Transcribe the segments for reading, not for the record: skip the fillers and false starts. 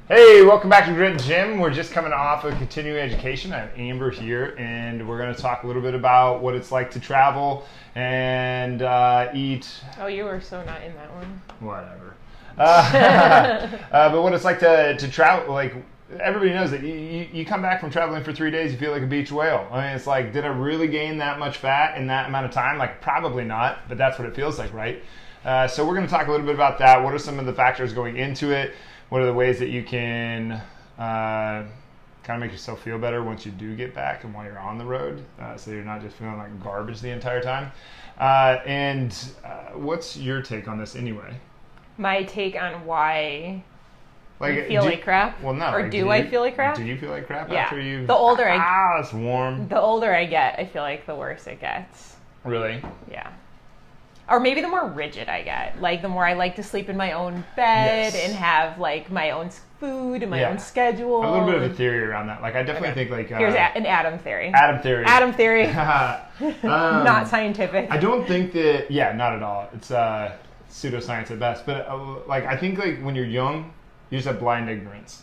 Hey, welcome back to Grit Gym. We're just coming off of continuing education. I have Amber here, and we're going to talk a little bit about what it's like to travel and eat. Oh, you were so not in that one. Whatever. But what it's like to travel, like everybody knows that you come back from traveling for 3 days, you feel like a beach whale. I mean, it's like, did I really gain that much fat in that amount of time? Like, probably not, but that's what it feels like, right? So we're going to talk a little bit about that. What are some of the factors going into it? What are the ways that you can kind of make yourself feel better once you do get back and while you're on the road, so you're not just feeling like garbage the entire time? And what's your take on this anyway? My take on why Like, I feel like crap? Well, no. Or like, do I feel like crap? Do you feel like crap Yeah. after you? The older it's warm. The older I get, I feel like the worse it gets. Really? Yeah. Or maybe the more rigid I get. Like, the more I like to sleep in my own bed Yes. and have, like, my own food and my Yeah. own schedule. A little bit of a theory around that. Like, I definitely think, like... Here's an Adam theory. Adam theory. Adam theory. Not scientific. I don't think that... Yeah, not at all. It's pseudoscience at best. But, like, I think, like, when you're young, you just have blind ignorance.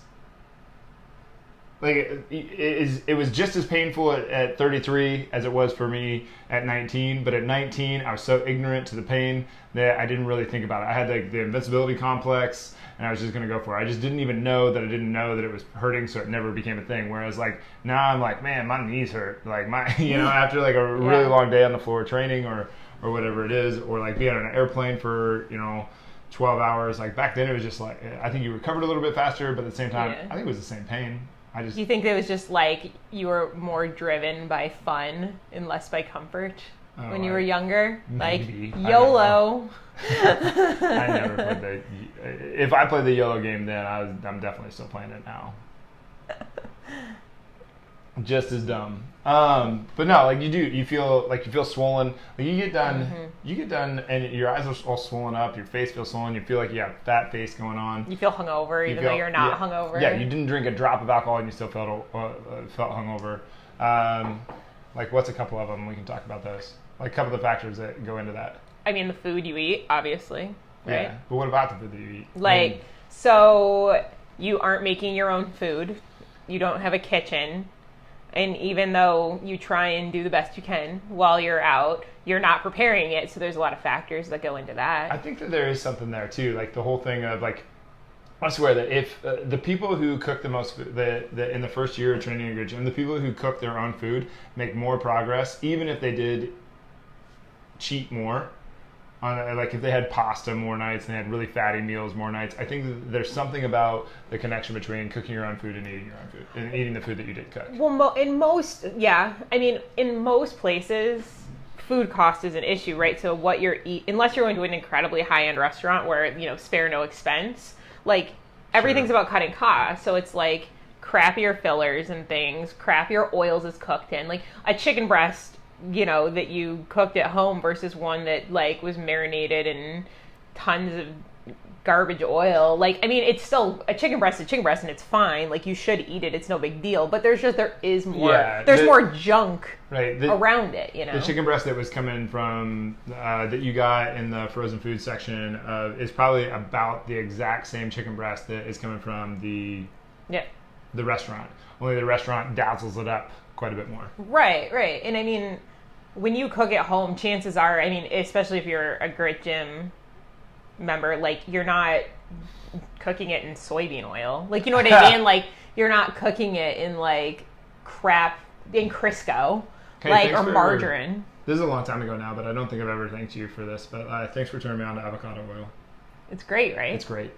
Like, it was just as painful at 33 as it was for me at 19. But at 19, I was so ignorant to the pain that I didn't really think about it. I had, like, the invincibility complex, and I was just going to go for it. I just didn't even know that I didn't know that it was hurting, so it never became a thing. Whereas, like, now I'm like, man, my knees hurt. Like, after, like, a really long day on the floor training or whatever it is, or, like, being on an airplane for, 12 hours. Like, back then it was just, like, I think you recovered a little bit faster, but at the same time, I think it was the same pain. Do you think it was just like you were more driven by fun and less by comfort when you were younger? Maybe. Like, YOLO. I never played if I played the YOLO game then, I'm definitely still playing it now. Just as dumb. But no, like you feel swollen. Like you get done and your eyes are all swollen up, your face feels swollen, you feel like you have fat face going on. You feel hungover even though you're not hungover. Yeah, you didn't drink a drop of alcohol and you still felt hungover. Like, what's a couple of them? We can talk about those. Like, a couple of the factors that go into that. I mean, the food you eat, obviously, right? Yeah, but what about the food that you eat? Like, so you aren't making your own food. You don't have a kitchen. And even though you try and do the best you can while you're out, you're not preparing it. So there's a lot of factors that go into that. I think that there is something there too. Like the whole thing of like, I swear that if the people who cook the most food, in the first year of training in Grit Gym, the people who cook their own food make more progress, even if they did cheat more. Like if they had pasta more nights and they had really fatty meals more nights, I think that there's something about the connection between cooking your own food and eating your own food and eating the food that you did cook. Well, in most places, food cost is an issue, right? So what you're unless you're going to an incredibly high-end restaurant where spare no expense, like everything's about cutting costs. So it's like crappier fillers and things, crappier oils is cooked in, like a chicken breast. That you cooked at home versus one that like was marinated in tons of garbage oil. Like, I mean, it's still a chicken breast and it's fine. Like, you should eat it. It's no big deal. But there is more. Yeah, there's more junk around it. The chicken breast that was coming from that you got in the frozen food section is probably about the exact same chicken breast that is coming from the restaurant. Only the restaurant dazzles it up quite a bit more. Right. And I mean, when you cook at home, chances are, I mean, especially if you're a Grit Gym member, like you're not cooking it in soybean oil. Like, you know what I mean? Like, you're not cooking it in like crap in Crisco, or margarine. This is a long time ago now, but I don't think I've ever thanked you for this. But thanks for turning me on to avocado oil. It's great, right? It's great.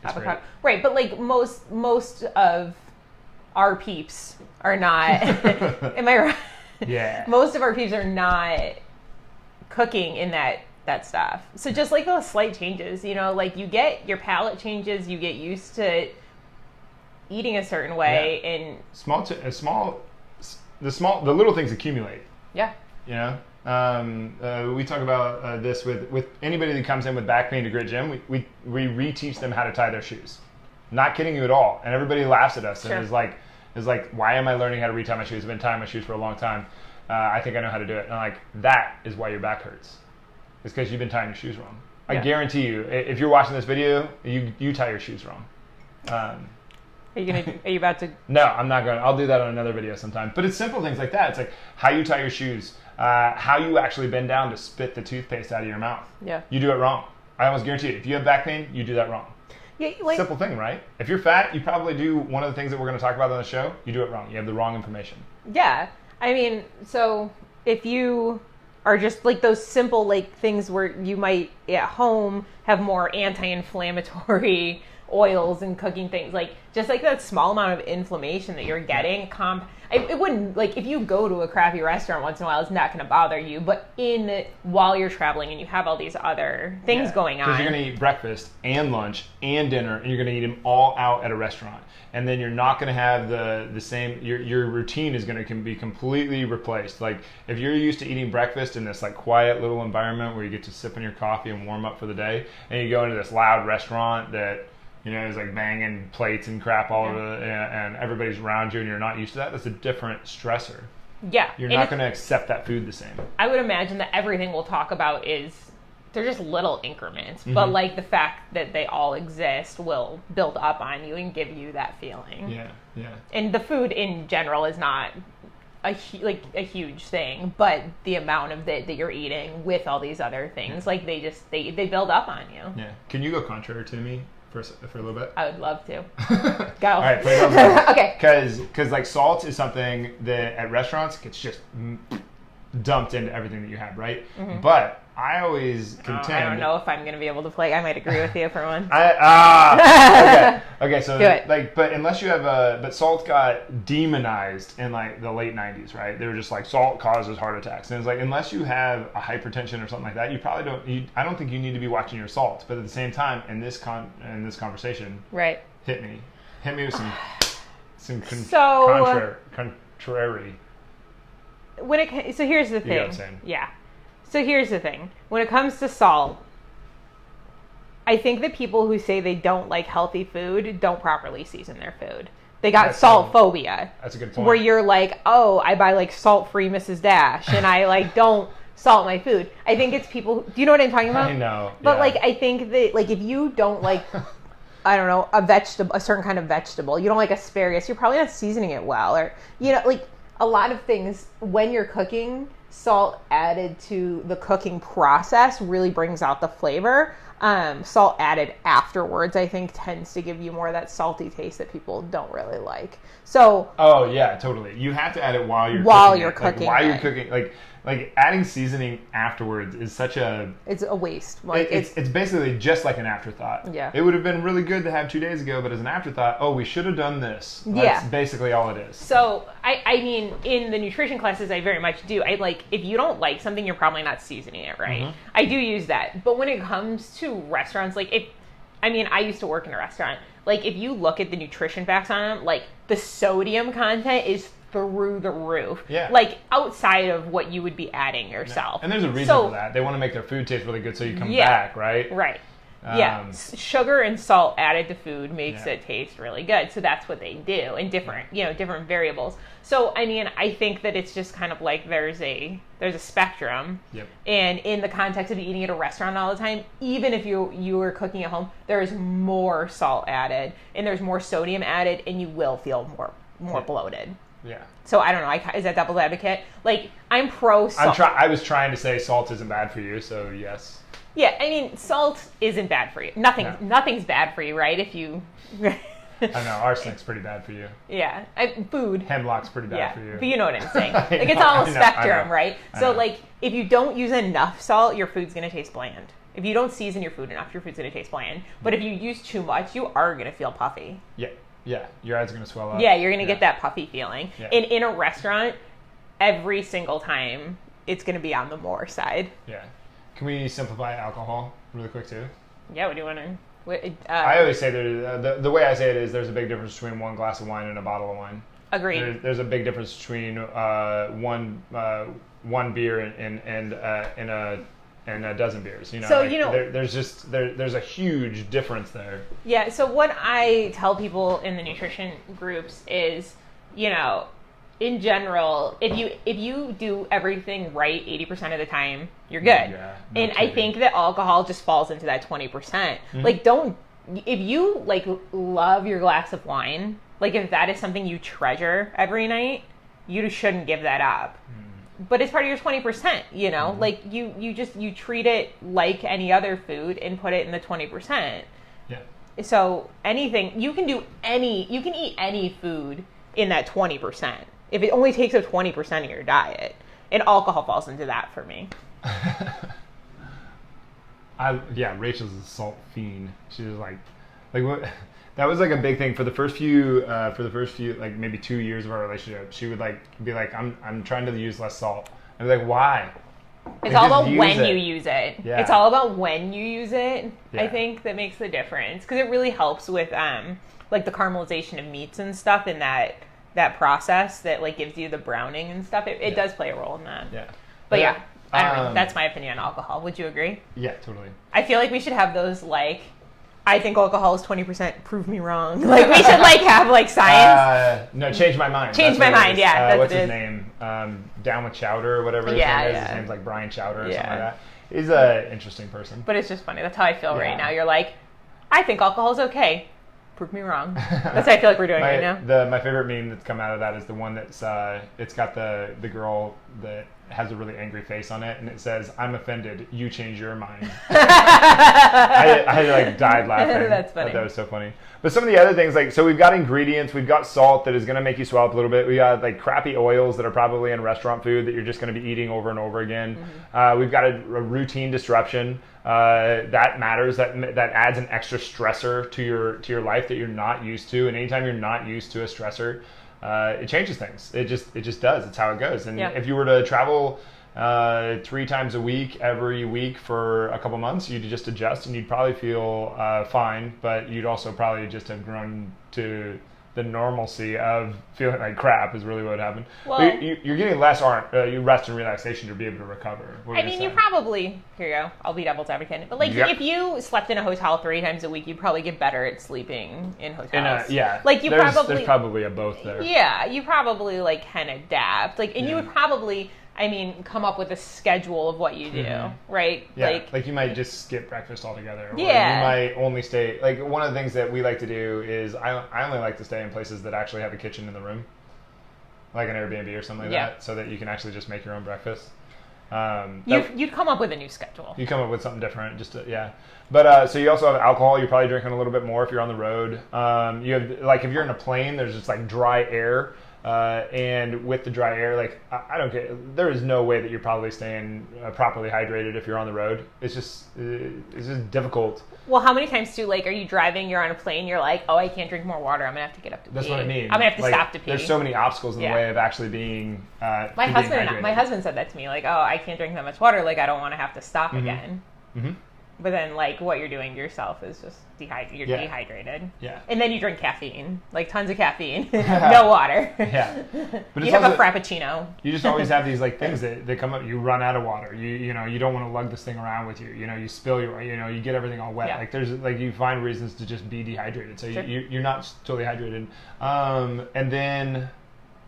Avocado, right? But like most of our peeps are not. Am I right? Yeah. Most of our peeps are not cooking in that stuff. So just like those slight changes, like you get your palate changes, you get used to eating a certain way, and the little things accumulate. Yeah. We talk about this with anybody that comes in with back pain to Grit Gym. We reteach them how to tie their shoes. Not kidding you at all. And everybody laughs at us Sure. and is like, why am I learning how to retie my shoes? I've been tying my shoes for a long time. I think I know how to do it. And I'm like, that is why your back hurts. It's because you've been tying your shoes wrong. I guarantee you, if you're watching this video, you tie your shoes wrong. Are you about to? No, I'm not going. I'll do that on another video sometime. But it's simple things like that. It's like how you tie your shoes, how you actually bend down to spit the toothpaste out of your mouth. Yeah. You do it wrong. I almost guarantee you, if you have back pain, you do that wrong. Yeah, like, Simple thing, right? If you're fat, you probably do one of the things that we're going to talk about on the show. You do it wrong. You have the wrong information. yeah. I mean, so if you are just like those simple like things where you might at home have more anti-inflammatory oils and cooking things, like just like that small amount of inflammation that you're getting, it wouldn't, like if you go to a crappy restaurant once in a while, it's not going to bother you, but while you're traveling and you have all these other things going on. Because you're going to eat breakfast and lunch and dinner, and you're going to eat them all out at a restaurant. And then you're not going to have the same, your routine is going to be completely replaced. Like if you're used to eating breakfast in this like quiet little environment where you get to sip on your coffee and warm up for the day, and you go into this loud restaurant that, you know, it's like banging plates and crap all over, and everybody's around you, and you're not used to that. That's a different stressor. Yeah. You're not going to accept that food the same. I would imagine that everything we'll talk about they're just little increments, but like the fact that they all exist will build up on you and give you that feeling. Yeah, yeah. And the food in general is not a huge thing, but the amount of that you're eating with all these other things, like they build up on you. Yeah. Can you go contrary to me for a little bit? I would love to. Go. All right, put it on. Okay. Because like salt is something that at restaurants gets just dumped into everything that you have, right? Mm-hmm. But I always contend. I don't know if I'm going to be able to play. I might agree with you for one. Okay. So do it. Like, but unless you have but salt got demonized in like the late '90s, right? They were just like salt causes heart attacks, and it's like unless you have a hypertension or something like that, you probably don't. I don't think you need to be watching your salt. But at the same time, in this conversation, right? Hit me with some contrary. So here's the thing. You know what I'm saying? Yeah. So here's the thing. When it comes to salt, I think that people who say they don't like healthy food don't properly season their food. They got salt phobia. That's a good point. Where you're like, oh, I buy like salt-free Mrs. Dash, and I like don't salt my food. I think it's people. Do you know what I'm talking about? I know. But like, I think that like if you don't like, I don't know, a certain kind of vegetable, you don't like asparagus, you're probably not seasoning it well, or like a lot of things when you're cooking. Salt added to the cooking process really brings out the flavor. Salt added afterwards, I think, tends to give you more of that salty taste that people don't really like. So. Oh yeah, totally. You have to add it while you're cooking. You're cooking, like adding seasoning afterwards is such a. It's a waste. Like it's basically just like an afterthought. Yeah. It would have been really good to have 2 days ago, but as an afterthought, we should have done this. That's basically all it is. So I mean, in the nutrition classes, I very much do. I like if you don't like something, you're probably not seasoning it right. Mm-hmm. I do use that, but when it comes to restaurants, like I used to work in a restaurant. Like if you look at the nutrition facts on them, like the sodium content is through the roof. Yeah. Like outside of what you would be adding yourself. And there's a reason for that. They want to make their food taste really good so you come back, right? Right. Sugar and salt added to food makes it taste really good. So that's what they do in different variables. So I mean, I think that it's just kind of like there's a spectrum. Yep. And in the context of eating at a restaurant all the time, even if you are cooking at home, there is more salt added and there's more sodium added, and you will feel more bloated. Yeah. So I don't know. Is that devil's advocate? Like I'm pro salt. I was trying to say salt isn't bad for you, so yes. Yeah, I mean salt isn't bad for you. Nothing's bad for you, right? If you. I know arsenic's pretty bad for you. Yeah, food. Hemlock's pretty bad for you. But you know what I'm saying. Like it's all a spectrum, right? So like if you don't use enough salt, your food's gonna taste bland. If you don't season your food enough, your food's gonna taste bland. But if you use too much, you are gonna feel puffy. Yeah. Yeah, your eyes are going to swell up. Yeah, you're going to get that puffy feeling. Yeah. And in a restaurant, every single time, it's going to be on the more side. Yeah. Can we simplify alcohol really quick, too? Yeah, what do you want to... I always say the way I say it is there's a big difference between one glass of wine and a bottle of wine. Agreed. There's a big difference between one beer and a dozen beers. So there's a huge difference there. Yeah. So what I tell people in the nutrition groups is, in general, if you do everything right 80% of the time, you're good. Yeah, I think that alcohol just falls into that 20%. Mm-hmm. Like don't if you like love your glass of wine, like if that is something you treasure every night, you shouldn't give that up. But it's part of your 20%, you know, like you treat it like any other food and put it in the 20%. Yeah. So anything, you can eat any food in that 20%. If it only takes up 20% of your diet, and alcohol falls into that for me. Rachel's a salt fiend. She was like what, that was like a big thing for the first few like maybe 2 years of our relationship. She would like be like, I'm trying to use less salt. I'd be like, why? It's all about when you use it. Yeah. It's all about when you use it. Yeah. I think that makes the difference because it really helps with like the caramelization of meats and stuff in that process that like gives you the browning and stuff. It does play a role in that. Yeah. But yeah, I don't know. That's my opinion on alcohol. Would you agree? Yeah, totally. I feel like we should have those like, I think alcohol is 20%. Prove me wrong. Like we should like have like science. No, change my mind. Change my mind. Yeah, that's what's his name? Down with Chowder or whatever his name is. His name's like Brian Chowder or something like that. He's an interesting person. But it's just funny. That's how I feel right now. You're like, I think alcohol is okay. Prove me wrong. That's how I feel like we're doing right now. My favorite meme that's come out of that is the one that's it's got the girl that has a really angry face on it, and it says, "I'm offended. You change your mind." I like died laughing. That's funny. That was so funny. But some of the other things, like, so we've got ingredients, we've got salt that is going to make you swell up a little bit. We got like crappy oils that are probably in restaurant food that you're just going to be eating over and over again. We've got a routine disruption that matters. That adds an extra stressor to your life that you're not used to. And anytime you're not used to a stressor, it changes things. It just does. It's how it goes. And if you were to travel 3 times a week, every week for a couple months, you'd just adjust and you'd probably feel fine, but you'd also probably just have grown to the normalcy of feeling like crap is really what happened. Well, you're getting less rest and relaxation to be able to recover. I mean, you probably, here you go, I'll be devil's advocate, but like if you slept in a hotel 3 times a week, you'd probably get better at sleeping in hotels. Like there's probably a both there. Yeah, you probably like can adapt. Like, and you would probably, I mean, come up with a schedule of what you do, right? Yeah, like you might just skip breakfast altogether. Or you might only stay, like one of the things that we like to do is I only like to stay in places that actually have a kitchen in the room. Like an Airbnb or something like that, so that you can actually just make your own breakfast. You'd come up with a new schedule. You come up with something different, But so you also have alcohol. You're probably drinking a little bit more if you're on the road. You have, like, if you're in a plane, there's just like dry air. And with the dry air, like I don't care. There is no way that you're probably staying properly hydrated if you're on the road. It's just difficult. Well, how many times are you driving? You're on a plane. You're like, oh, I can't drink more water. I'm gonna have to get up to pee. That's what I mean. I'm gonna have to stop to pee. There's so many obstacles in the way of actually being. My husband said that to me. Like, oh, I can't drink that much water. Like, I don't want to have to stop again. Mm-hmm. But then, like, what you're doing to yourself is just dehydrated. Yeah. And then you drink caffeine, like tons of caffeine, no water. Yeah. But you have a frappuccino. You just always have these like things that come up. You run out of water. You don't want to lug this thing around with you. You spill you get everything all wet. Like there's like you find reasons to just be dehydrated. So you're not totally hydrated. And then.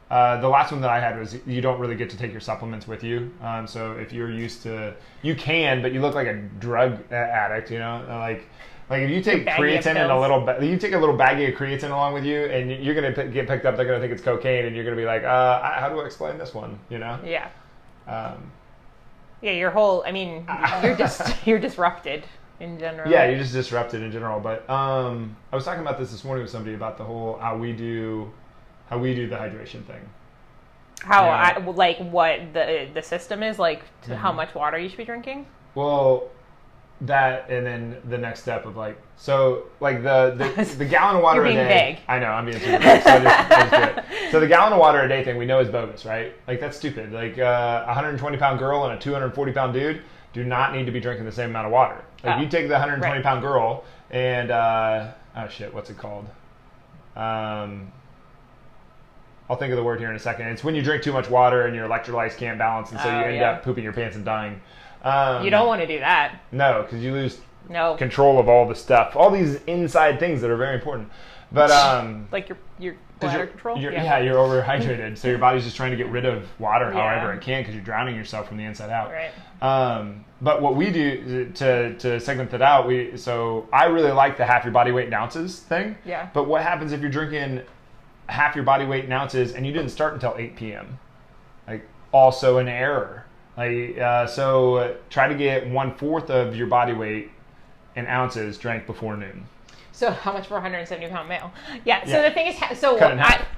The last one that I had was you don't really get to take your supplements with you. So if you're used to, you can, but you look like a drug addict, like if you take creatine and you take a little baggie of creatine along with you, and you're gonna get picked up. They're gonna think it's cocaine, and you're gonna be like, how do I explain this one? Yeah. Your whole. I mean, you're disrupted in general. Yeah, you're just disrupted in general. But I was talking about this morning with somebody about the whole how we do the hydration thing. What the system is like, how much water you should be drinking? Well, that, and then the next step of like, so like the gallon of water You're being a day. Big. I know, I'm being super big. So I just do it. So the gallon of water a day thing we know is bogus, right? Like that's stupid. Like a 120-pound girl and a 240-pound dude do not need to be drinking the same amount of water. Like you take the 120-pound girl and what's it called? I'll think of the word here in a second. It's when you drink too much water and your electrolytes can't balance, and so you end up pooping your pants and dying. You don't want to do that. No, because you lose control of all the stuff, all these inside things that are very important. But Like your 'cause bladder control. you're overhydrated, so your body's just trying to get rid of water however it can because you're drowning yourself from the inside out. Right. But what we do to segment that out, so I really like the half your body weight in ounces thing. Yeah. But what happens if you're drinking half your body weight in ounces and you didn't start until 8 p.m.? Like, also an error. Like, so try to get 1/4 of your body weight in ounces drank before noon. So how much for a 170-pound male? Yeah. So the thing is,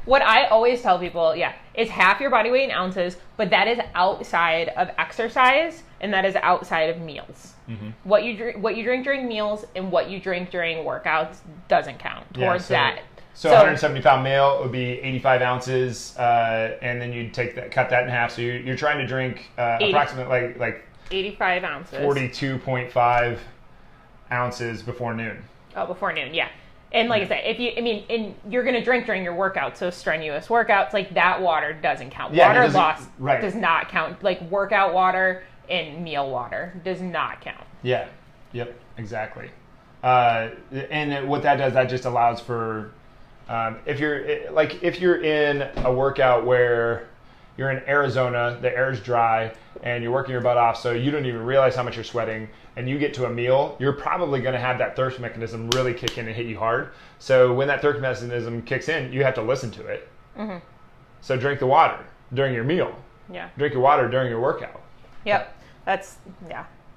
what I always tell people, is half your body weight in ounces, but that is outside of exercise and that is outside of meals. Mm-hmm. What you drink during meals and what you drink during workouts doesn't count towards that. So 170-pound male would be 85 ounces, and then you'd cut that in half. So you're trying to drink approximately like 85 ounces, 42.5 ounces before noon. Oh, before noon, yeah. And like I said, you're going to drink during your workout, so strenuous workouts, like that water doesn't count. Water loss does not count. Like workout water and meal water does not count. Yeah. Yep. Exactly. And what that does, that just allows for if you're in a workout where you're in Arizona, the air's dry, and you're working your butt off, so you don't even realize how much you're sweating, and you get to a meal, you're probably going to have that thirst mechanism really kick in and hit you hard. So when that thirst mechanism kicks in, you have to listen to it. Mm-hmm. So drink the water during your meal. Yeah. Drink your water during your workout. Yep.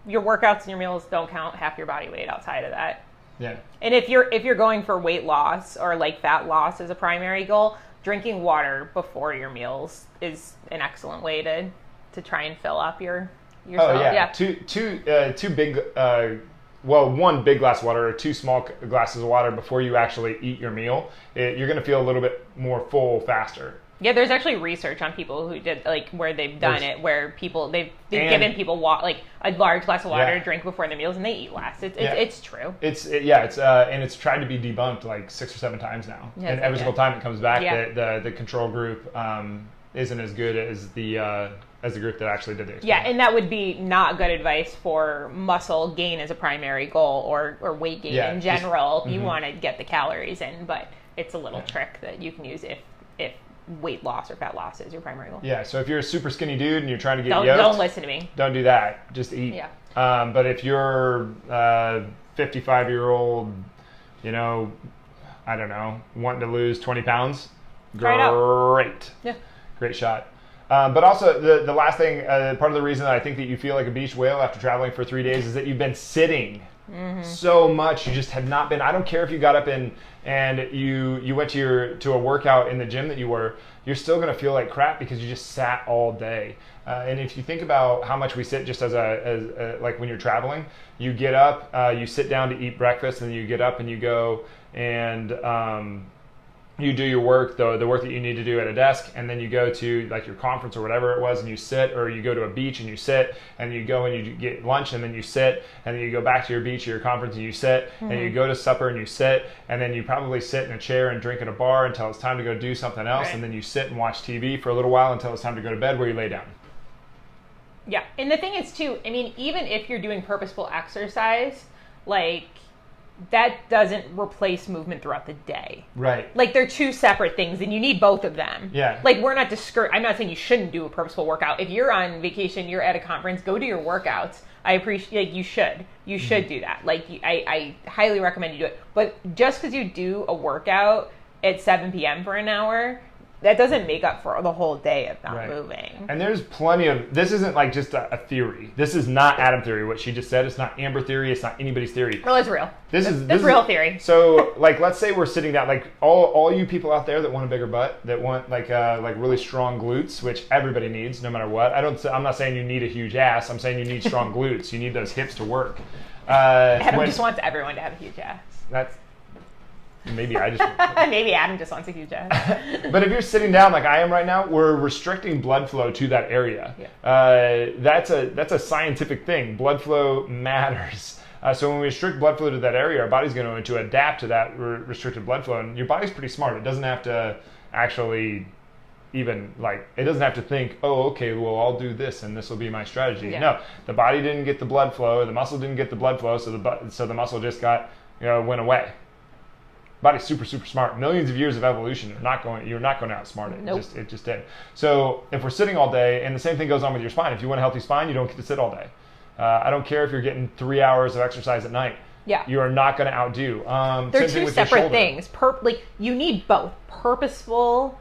Your workouts and your meals don't count half your body weight outside of that. Yeah. And if you're going for weight loss or like fat loss as a primary goal, drinking water before your meals is an excellent way to try and fill up yourself. Oh yeah. Two big one big glass of water or 2 small glasses of water before you actually eat your meal. You're going to feel a little bit more full faster. Yeah, there's actually research on people who did where they've done it, where they've given people like a large glass of water to drink before their meals, and they eat less. It's true. And it's tried to be debunked like 6 or 7 times now, and every single time it comes back, the control group isn't as good as the group that actually did it. Yeah, and that would be not good advice for muscle gain as a primary goal or weight gain in general. You want to get the calories in, but it's a little trick that you can use if weight loss or fat loss is your primary goal. Yeah, so if you're a super skinny dude and you're trying to get yoked, don't listen to me. Don't do that. Just eat. Yeah. But if you're 55-year-old, I don't know, wanting to lose 20 pounds, great. Yeah. Great shot. But also, the last thing, part of the reason that I think that you feel like a beach whale after traveling for 3 days is that you've been sitting so much. You just have not been. I don't care if you got up and you went to a workout in the gym that you're still going to feel like crap because you just sat all day. And if you think about how much we sit just as like when you're traveling, you get up, you sit down to eat breakfast, and then you get up and you go and you do your work, the work that you need to do at a desk, and then you go to like your conference or whatever it was and you sit, or you go to a beach and you sit, and you go and you get lunch and then you sit, and then you go back to your beach or your conference and you sit, and you go to supper and you sit, and then you probably sit in a chair and drink at a bar until it's time to go do something else, and then you sit and watch TV for a little while until it's time to go to bed where you lay down. Yeah, and the thing is too, even if you're doing purposeful exercise, like that doesn't replace movement throughout the day. Right. Like they're two separate things and you need both of them. Yeah. Like we're not I'm not saying you shouldn't do a purposeful workout. If you're on vacation, you're at a conference, go do your workouts. I appreciate, like, you should do that. Like I highly recommend you do it. But just because you do a workout at 7 p.m. for an hour, that doesn't make up for the whole day of not moving. And there's plenty of, this isn't like just a theory. This is not Adam theory, what she just said. It's not Amber theory. It's not anybody's theory. Well, it's real. This is real theory. So, like, let's say we're sitting down, like, all you people out there that want a bigger butt, that want like really strong glutes, which everybody needs, no matter what. I'm not saying you need a huge ass. I'm saying you need strong glutes. You need those hips to work. Adam just wants everyone to have a huge ass. Maybe I just... Maybe Adam just wants a huge ass. But if you're sitting down like I am right now, we're restricting blood flow to that area. Yeah. That's a scientific thing. Blood flow matters. So when we restrict blood flow to that area, our body's going to adapt to that restricted blood flow. And your body's pretty smart. It doesn't have to actually even, like, it doesn't have to think, oh, okay, well, I'll do this and this will be my strategy. Yeah. No, the body didn't get the blood flow. The muscle didn't get the blood flow. So the muscle just went away. body's super, super smart. Millions of years of evolution, you're not going to outsmart it. Nope. It just did. So if we're sitting all day, and the same thing goes on with your spine. If you want a healthy spine, you don't get to sit all day. I don't care if you're getting 3 hours of exercise at night. Yeah. You are not going to outdo. They're same thing two with your separate shoulder. things. Like, you need both. Purposeful,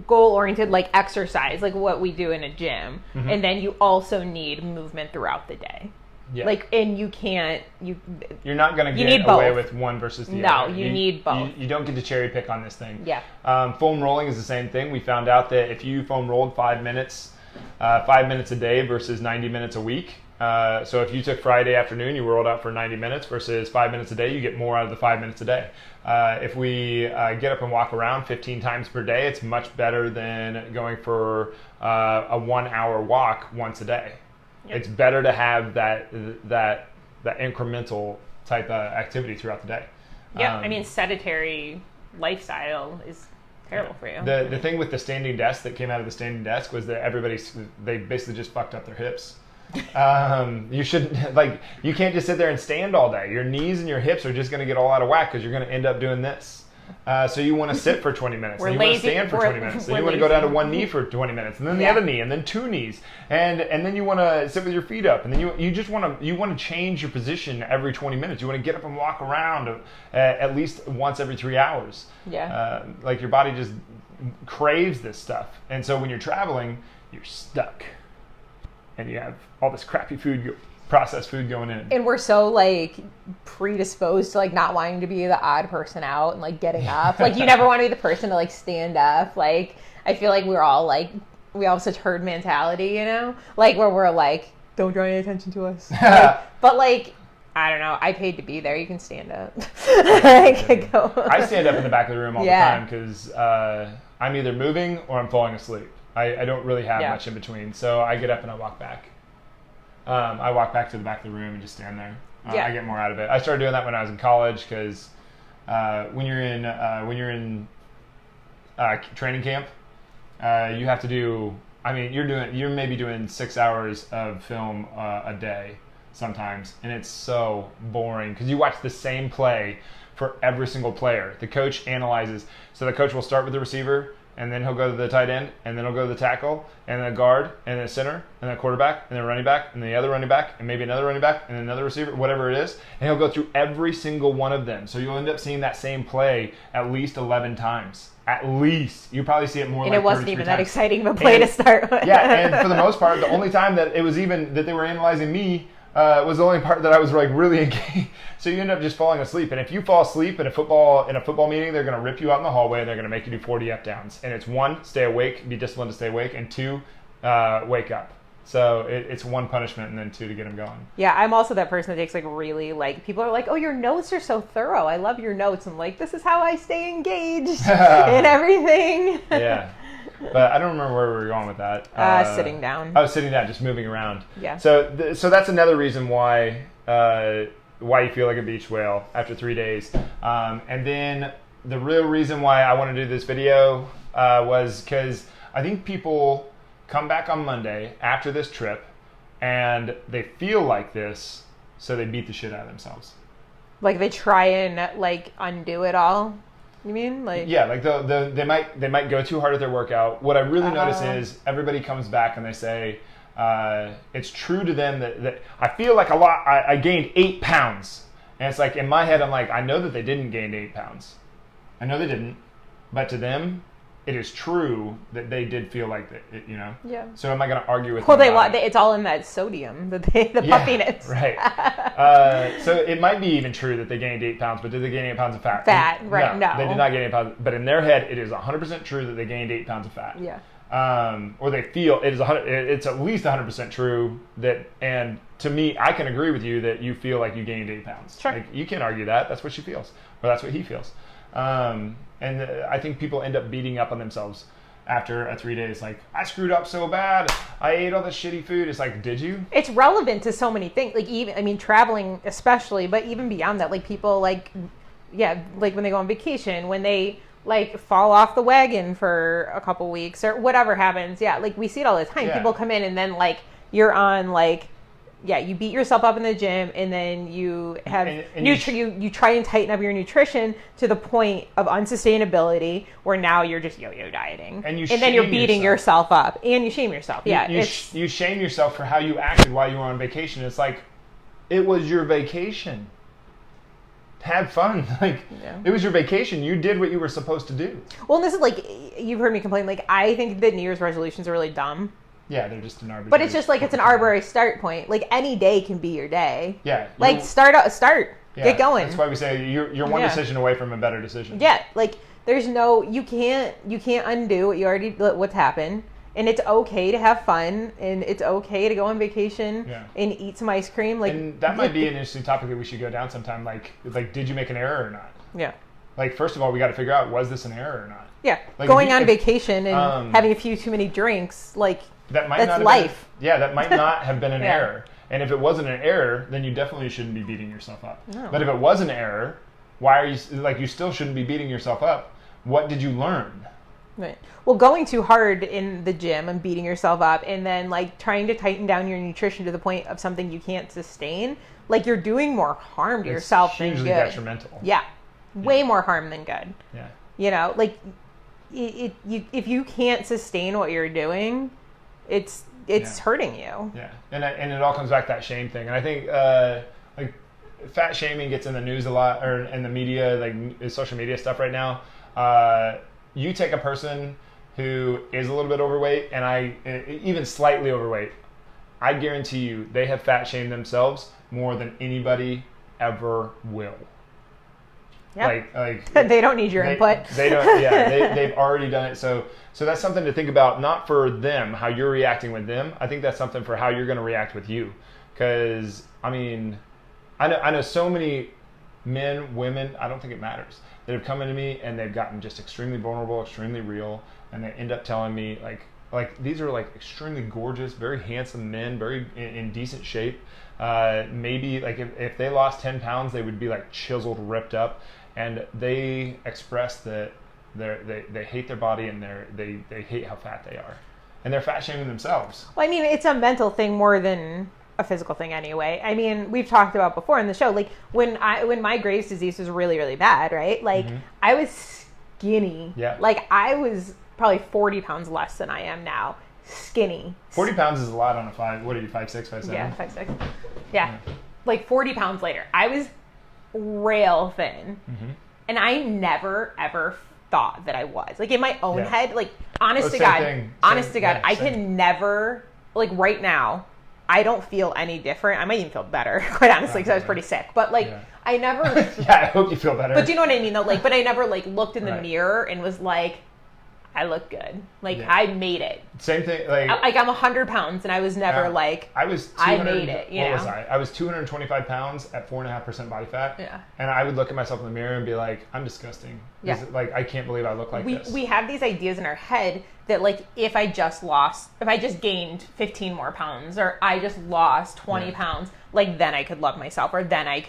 goal-oriented, like exercise, like what we do in a gym. Mm-hmm. And then you also need movement throughout the day. Yeah. Like, and you're not going to You get need away both. with one versus the No, other. you need both. You don't get to cherry pick on this thing. Yeah. Foam rolling is the same thing. We found out that if you foam rolled 5 minutes a day versus 90 minutes a week. So if you took Friday afternoon, you rolled out for 90 minutes versus 5 minutes a day, you get more out of the 5 minutes a day. If we get up and walk around 15 times per day, it's much better than going for a 1 hour walk once a day. Yep. It's better to have that incremental type of activity throughout the day. Yeah, I mean, sedentary lifestyle is terrible for you. The thing with the standing desk that came out of the standing desk was that they basically just fucked up their hips. You shouldn't, like, you can't just sit there and stand all day. Your knees and your hips are just going to get all out of whack because you're going to end up doing this. So you want to sit for 20 minutes. We're and you lazy. want to stand for 20 minutes. Then we're you want to go down to lazy. one knee for 20 minutes, and then the Yeah. other knee, and then two knees, and then you want to sit with your feet up, and then you just want to change your position every 20 minutes. You want to get up and walk around at least once every 3 hours. Yeah. Like, your body just craves this stuff, and so when you're traveling, you're stuck, and you have all this crappy food, processed food going in. And we're so, like, predisposed to, like, not wanting to be the odd person out and, like, getting up. Like, you never want to be the person to, like, stand up. Like, I feel like we're all, like, we all have such herd mentality, you know? Like, where we're like, don't draw any attention to us. But, like, I don't know. I paid to be there. You can stand up. Like, go. I stand up in the back of the room all Yeah. the time because I'm either moving or I'm falling asleep. I don't really have Yeah. much in between. So I get up and I walk back. I walk back to the back of the room and just stand there. Yeah. I get more out of it. I started doing that when I was in college because when you're in training camp, you have to do. I mean, you're maybe doing 6 hours of film a day sometimes, and it's so boring because you watch the same play for every single player. The coach analyzes. So the coach will start with the receiver, and then he'll go to the tight end, and then he'll go to the tackle, and then a guard, and then a center, and then a quarterback, and then a running back, and then the other running back, and maybe another running back, and then another receiver, whatever it is. And he'll go through every single one of them. So you'll end up seeing that same play at least 11 times. At least. You probably see it more And like it wasn't 33 even that times. exciting of a play to start with. Yeah, and for the most part, the only time that it was even that they were analyzing me was the only part that I was like really engaged. So you end up just falling asleep. And if you fall asleep in a football meeting, they're going to rip you out in the hallway and they're going to make you do 40 up downs. And it's 1, stay awake, be disciplined to stay awake, and 2, wake up. So it's 1 punishment and then 2 to get them going. Yeah, I'm also that person that takes, like, really, like, people are like, oh, your notes are so thorough. I love your notes. I'm like, this is how I stay engaged in everything. Yeah. But I don't remember where we were going with that. Sitting down. I was sitting down, just moving around. Yeah. So so that's another reason why you feel like a beach whale after 3 days. And then the real reason why I want to do this video was because I think people come back on Monday after this trip and they feel like this, so they beat the shit out of themselves. Like, they try and, like, undo it all. You mean? Like, Yeah, like they might go too hard at their workout. What I really notice is everybody comes back and they say it's true to them that I feel like I gained 8 pounds. And it's like, in my head, I'm like, I know that they didn't gain 8 pounds. I know they didn't. But to them, it is true that they did feel like that, you know? Yeah. So am I going to argue with Well, them about it? it's all in that sodium, the puffiness. Right. So it might be even true that they gained 8 pounds, but did they gain 8 pounds of fat? Fat, right, no. They did not gain 8 pounds. But in their head, it is 100% true that they gained 8 pounds of fat. Yeah. Or they feel it's at least 100% true that, and to me, I can agree with you that you feel like you gained 8 pounds. Sure. Like, you can't argue that. That's what she feels, or that's what he feels. And I think people end up beating up on themselves after 3 days. Like, I screwed up so bad. I ate all this shitty food. It's like, did you? It's relevant to so many things. Like, even, I mean, traveling especially, but even beyond that, like, people, like, yeah, like when they go on vacation, when they, like, fall off the wagon for a couple weeks or whatever happens. Yeah, like, we see it all the time. Yeah. People come in and then, like, you're on, like, you beat yourself up in the gym, and then you have And you try and tighten up your nutrition to the point of unsustainability, where now you're just yo-yo dieting, And you then you're shame beating yourself up, and you shame yourself. Yeah, you shame yourself for how you acted while you were on vacation. It's like, it was your vacation. Have fun. Like, it was your vacation. You did what you were supposed to do. well, and this is like, you've heard me complain. Like, I think that New Year's resolutions are really dumb. Yeah, they're just an arbitrary. But it's just like, it's an arbitrary start point. Like, any day can be your day. Yeah. Like, start, Yeah, get going. That's why we say you're one decision away from a better decision. Yeah, like, there's no, you can't undo what's happened. And it's okay to have fun, and it's okay to go on vacation and eat some ice cream. Like, and that might be an interesting topic that we should go down sometime. Like, did you make an error or not? Yeah. Like, first of all, we got to figure out, was this an error or not? Yeah. Like, going on vacation and having a few too many drinks, like, that's not life. That might not have been an error. And if it wasn't an error, then you definitely shouldn't be beating yourself up. No. But if it was an error, why are you, like, you still shouldn't be beating yourself up. What did you learn? Right. Well, going too hard in the gym and beating yourself up, and then like trying to tighten down your nutrition to the point of something you can't sustain, like, you're doing more harm to yourself than good. It's hugely detrimental. Yeah. Way more harm than good. Yeah. You know, like, if you can't sustain what you're doing, it's hurting you. Yeah. And it all comes back to that shame thing. And I think like, fat shaming gets in the news a lot, or in the media, like social media stuff right now. You take a person who is a little bit overweight, and even slightly overweight, I guarantee you they have fat shamed themselves more than anybody ever will. Yeah. Like they don't need your input. They don't. Yeah, they've already done it. So that's something to think about, not for them, how you're reacting with them. I think that's something for how you're going to react with you. Because, I mean, I know so many men, women, I don't think it matters, that have come into me and they've gotten just extremely vulnerable, extremely real, and they end up telling me, like these are like extremely gorgeous, very handsome men, very in decent shape. Maybe like if they lost 10 pounds, they would be like chiseled, ripped up, and they express that they hate their body, and they hate how fat they are, and they're fat shaming themselves. Well, I mean, it's a mental thing more than a physical thing anyway. I mean, we've talked about before in the show, like when my Graves' disease was really, really bad, right? Like, I was skinny. Yeah. Like, I was probably 40 pounds less than I am now. Skinny. 40 pounds is a lot on a 5. What are you, 5'6", 5'7"? Yeah, 5'6". Yeah. Like 40 pounds later, I was rail thin. And I never, ever thought that I was. Like, in my own head, like, honest to God, I can never, like, right now, I don't feel any different. I might even feel better, quite honestly, because I was pretty sick. But, like, I never... I hope you feel better. But do you know what I mean, though? Like, but I never, like, looked in the mirror and was like, I look good. Like, I made it. Same thing, like... I'm 100 pounds, and I was never, like... I was 200... I made it, you know? What was I? I was 225 pounds at 4.5% body fat. Yeah. And I would look at myself in the mirror and be like, I'm disgusting. Yeah. Like, I can't believe I look like this. We have these ideas in our head that, like, if I just gained 15 more pounds, or I just lost 20 pounds, like, then I could love myself, or then I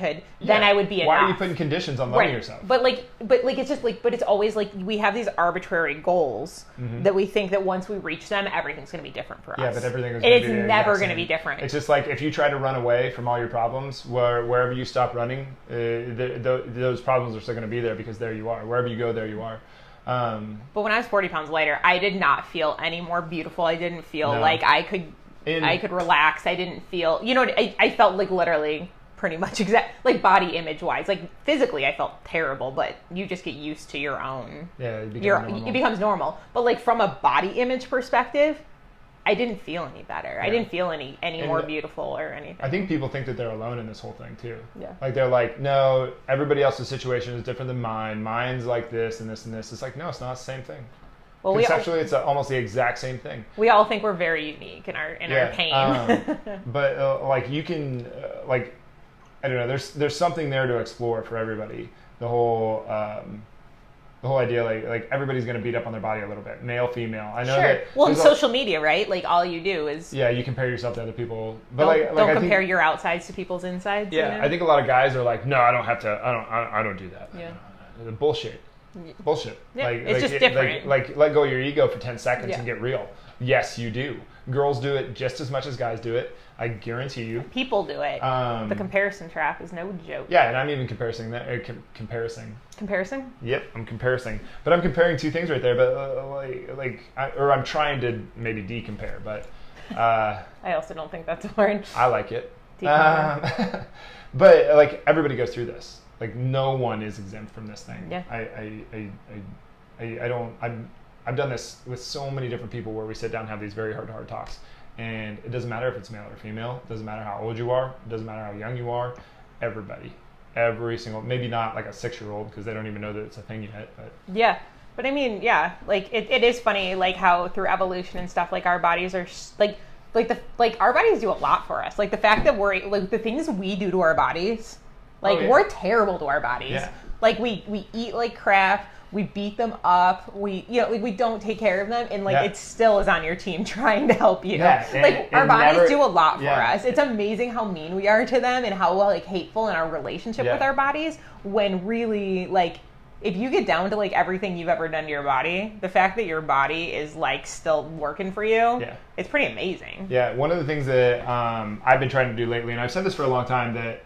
would be enough. Why are you putting conditions on loving yourself? But it's just like, but it's always like, we have these arbitrary goals that we think that once we reach them, everything's going to be different for us. Yeah, but everything is It's never going to be different. It's just like, if you try to run away from all your problems, wherever you stop running, those problems are still going to be there, because there you are. Wherever you go, there you are. But when I was 40 pounds lighter, I did not feel any more beautiful. I didn't feel like I could relax. I didn't feel, I felt like literally pretty much like body image wise, like physically I felt terrible, but you just get used to your own. Yeah, it becomes normal. But like from a body image perspective, I didn't feel any better. Yeah. I didn't feel any more beautiful or anything. I think people think that they're alone in this whole thing too. Yeah. Like, they're like, no, everybody else's situation is different than mine. Mine's like this and this and this. It's like, no, it's not the same thing. Well, conceptually, it's almost the exact same thing. We all think we're very unique in our pain. But like, you can like, I don't know. There's something there to explore for everybody. The whole idea, like everybody's going to beat up on their body a little bit, male, female. I know that. Well, in social media, right? Like, all you do is you compare yourself to other people, but don't compare your outsides to people's insides. Yeah, I think a lot of guys are like, no, I don't have to. I don't do that. Yeah, the bullshit. Bullshit. Yeah, it's just different. Like let go of your ego for 10 seconds Yeah. and get real. Yes, you do. Girls do it just as much as guys do it. I guarantee you. People do it. The comparison trap is no joke. Yeah, and I'm even comparing that. Comparison? Yep, I'm comparing. But I'm comparing two things right there. But or I'm trying to maybe decompare. But I also don't think that's a word. I like it. But like everybody goes through this. Like no one is exempt from this thing. Yeah. I've done this with so many different people where we sit down and have these very hard talks. And it doesn't matter if it's male or female. It doesn't matter how old you are. It doesn't matter how young you are. Everybody. Every single, maybe not like a 6-year-old because they don't even know that it's a thing yet. But yeah. But I mean, yeah, like it is funny, like how through evolution and stuff, like our bodies are our bodies do a lot for us. Like the fact that we're like the things we do to our bodies, like we're terrible to our bodies. Yeah. Like we eat like crap. We beat them up. We don't take care of them, and it still is on your team trying to help you. Yeah, like our bodies do a lot for us. It's Yeah. amazing how mean we are to them and how like hateful in our relationship with our bodies. When really like, if you get down to like everything you've ever done to your body, the fact that your body is like still working for you, it's pretty amazing. Yeah, one of the things that I've been trying to do lately, and I've said this for a long time, that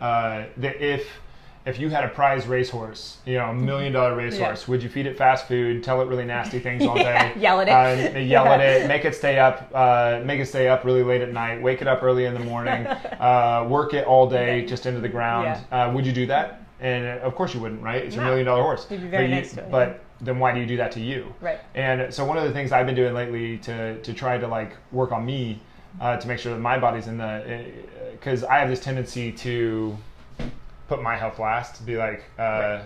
if you had a prize racehorse, $1 million racehorse, would you feed it fast food, tell it really nasty things all day, yell at it, yell at it, make it stay up really late at night, wake it up early in the morning, work it all day just into the ground? Would you do that? And of course you wouldn't, right? It's your $1 million horse. You'd be very nice to it. But then why do you do that to you? Right. And so one of the things I've been doing lately to try to like work on me, to make sure that my body's in because I have this tendency to put my health last, to be like, if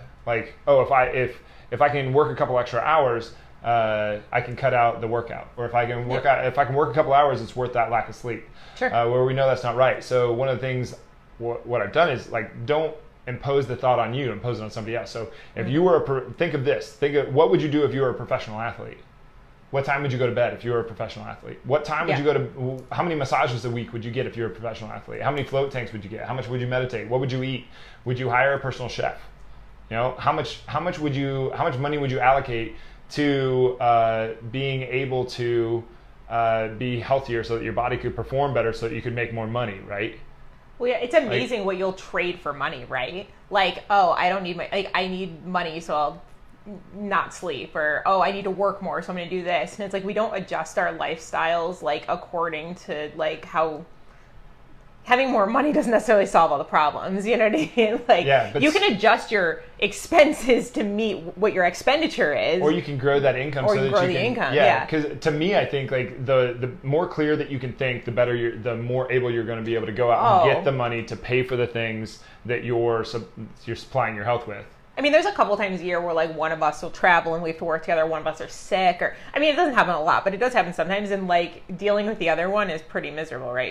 I can work a couple extra hours, I can cut out the workout, or if I can work a couple hours, it's worth that lack of sleep. Sure. Where we know that's not right. So one of the things, what I've done is like, don't impose the thought on you, impose it on somebody else. So if you were think of what would you do if you were a professional athlete? What time would you go to bed if you were a professional athlete? What time would you go to, how many massages a week would you get if you were a professional athlete? How many float tanks would you get? How much would you meditate? What would you eat? Would you hire a personal chef? How much money would you allocate to being able to be healthier so that your body could perform better, so that you could make more money, right? Well, yeah, it's amazing what you'll trade for money, right? Like, I don't need I need money, so I'll not sleep, or I need to work more, so I'm going to do this. And it's like we don't adjust our lifestyles like according to like how having more money doesn't necessarily solve all the problems. You know what I mean? Like, you can adjust your expenses to meet what your expenditure is, or you can grow that income, or you can grow the income. Yeah, because to me, I think like the more clear that you can think, the better the more able you're going to be able to go out and get the money to pay for the things that you're supplying your health with. I mean, there's a couple times a year where like one of us will travel and we have to work together, one of us are sick, or I mean, it doesn't happen a lot, but it does happen sometimes, and like dealing with the other one is pretty miserable, right?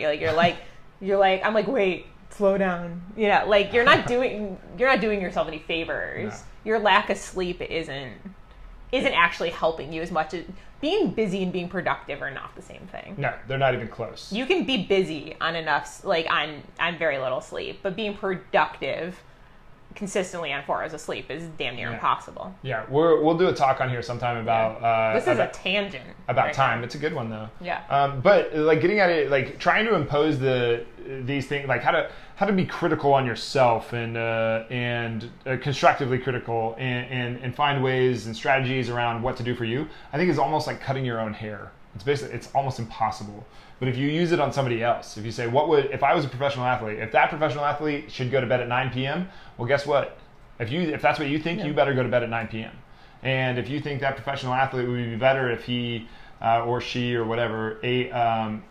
You're like I'm like, wait, slow down. Like you're not doing yourself any favors. No. Your lack of sleep isn't actually helping you as much as being busy and being productive are not the same thing. No, they're not even close. You can be busy on enough, like on very little sleep, but being productive consistently on 4 hours of sleep is damn near impossible. Yeah, we'll do a talk on here sometime about this is a tangent about time. It's a good one though. Yeah. But like getting at it, like trying to impose these things, like how to be critical on yourself and constructively critical and find ways and strategies around what to do for you, I think is almost like cutting your own hair. It's almost impossible. But if you use it on somebody else, if you say, if I was a professional athlete, if that professional athlete should go to bed at 9 p.m., well, guess what? If that's what you think, you better go to bed at 9 p.m. And if you think that professional athlete would be better if he or she or whatever ate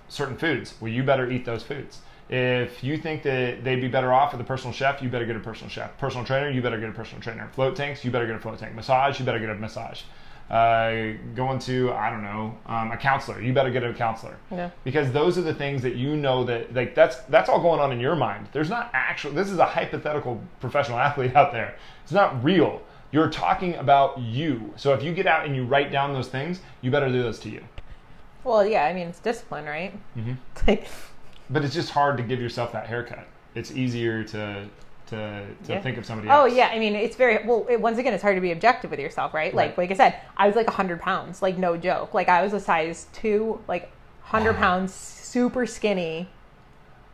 certain foods, well, you better eat those foods. If you think that they'd be better off with a personal chef, you better get a personal chef. Personal trainer, you better get a personal trainer. Float tanks, you better get a float tank. Massage, you better get a massage. Going to, I don't know, a counselor, you better get a counselor. Yeah. Because those are the things that you know that, like, that's all going on in your mind. There's not this is a hypothetical professional athlete out there. It's not real. You're talking about you. So if you get out and you write down those things, you better do those to you. Well, yeah, I mean, it's discipline, right? Mm-hmm. But it's just hard to give yourself that haircut. It's easier to to Yeah. think of somebody Oh else. yeah, I mean it's very well. Once again, it's hard to be objective with yourself, right? Right. Like I said, I was like 100 pounds, like no joke. Like I was a size 2, like 100 pounds, super skinny,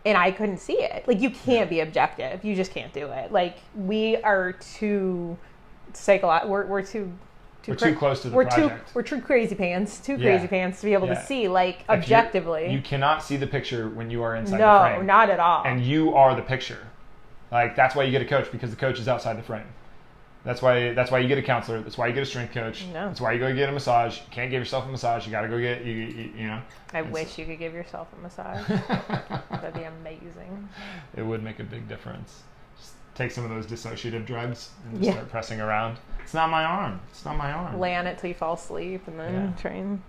and I couldn't see it. Like you can't be objective. You just can't do it. Like we are too we're too. We're too close to the we're project. We're too crazy pants to be able Yeah. to see like If you- objectively. You cannot see the picture when you are inside the No, frame. not at all. And you are the picture. Like that's why you get a coach, because the coach is outside the frame. That's why you get a counselor. That's why you get a strength coach. No. That's why you go get a massage. You can't give yourself a massage. You got to go get you know. I wish you could give yourself a massage. That'd be amazing. It would make a big difference. Just take some of those dissociative drugs and just Yeah. start pressing around. It's not my arm. It's not my arm. Lay on it till you fall asleep and then Yeah. train.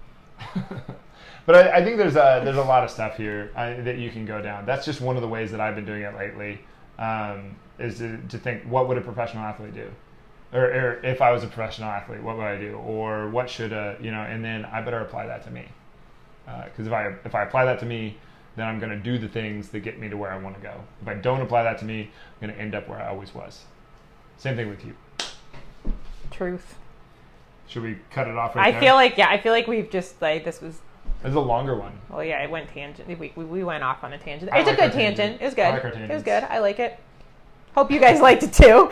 But I think there's a lot of stuff here that you can go down. That's just one of the ways that I've been doing it lately. Is to think, what would a professional athlete do? Or if I was a professional athlete, what would I do? Or what should and then I better apply that to me. Because if I apply that to me, then I'm going to do the things that get me to where I want to go. If I don't apply that to me, I'm going to end up where I always was. Same thing with you. Truth. Should we cut it off right I there? feel like we've just like this was. This is a longer one. Well, yeah, it went tangent. We went off on a tangent. I It's a like our good tangent. tangent. It was good. I like our It was tangents. good. I like it. Hope you guys liked it too.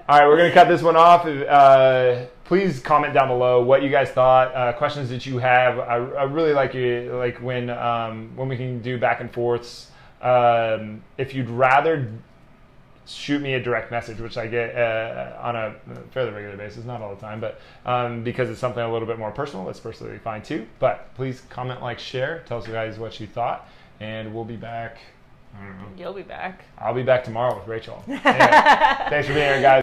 All right, we're gonna cut this one off. Please comment down below what you guys thought, questions that you have. I really like when we can do back and forths. If you'd rather shoot me a direct message, which I get on a fairly regular basis, not all the time, but because it's something a little bit more personal, that's personally fine too. But please comment, like, share, tell us guys what you thought, and we'll be back. I don't know. You'll be back. I'll be back tomorrow with Rachel. Anyway, thanks for being here, guys.